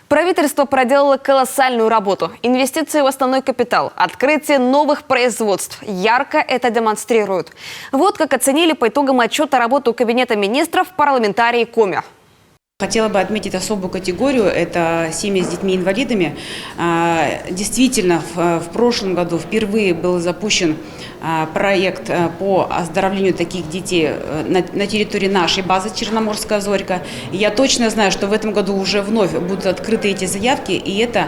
Правительство проделало колоссальную работу. Инвестиции в основной капитал, открытие новых производств ярко это демонстрируют. Вот как оценили по итогам отчета работу Кабинета министров парламентарии Коми. Хотела бы отметить особую категорию – это семьи с детьми-инвалидами. Действительно, в прошлом году впервые был запущен проект по оздоровлению таких детей на территории нашей базы «Черноморская зорька». Я точно знаю, что в этом году уже вновь будут открыты эти заявки, и эта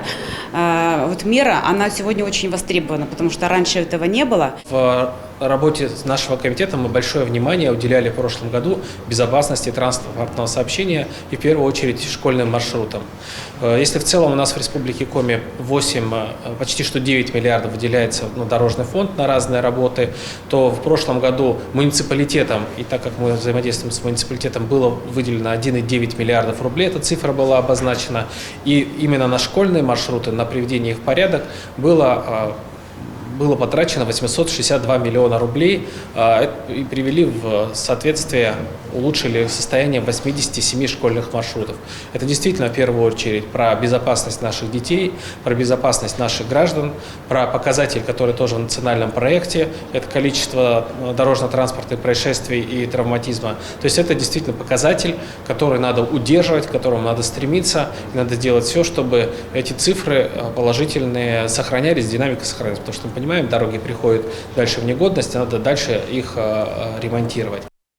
мера, она сегодня очень востребована, потому что раньше этого не было. В работе нашего комитета мы большое внимание уделяли в прошлом году безопасности транспортного сообщения и в первую очередь школьным маршрутам. Если в целом у нас в Республике Коми почти что 9 миллиардов выделяется на дорожный фонд на разные работы, то в прошлом году муниципалитетам, и так как мы взаимодействуем с муниципалитетом, было выделено 1,9 миллиардов рублей, эта цифра была обозначена, и именно на школьные маршруты, на приведение их в порядок было потрачено 862 миллиона рублей и привели в соответствие, улучшили состояние 87 школьных маршрутов. Это действительно в первую очередь про безопасность наших детей, про безопасность наших граждан, про показатель, который тоже в национальном проекте, это количество дорожно-транспортных происшествий и травматизма. То есть это действительно показатель, который надо удерживать, к которому надо стремиться, и надо делать все, чтобы эти цифры положительные сохранялись, динамика сохранялась, потому что мы понимаем, дороги приходят дальше в негодность, надо дальше их ремонтировать.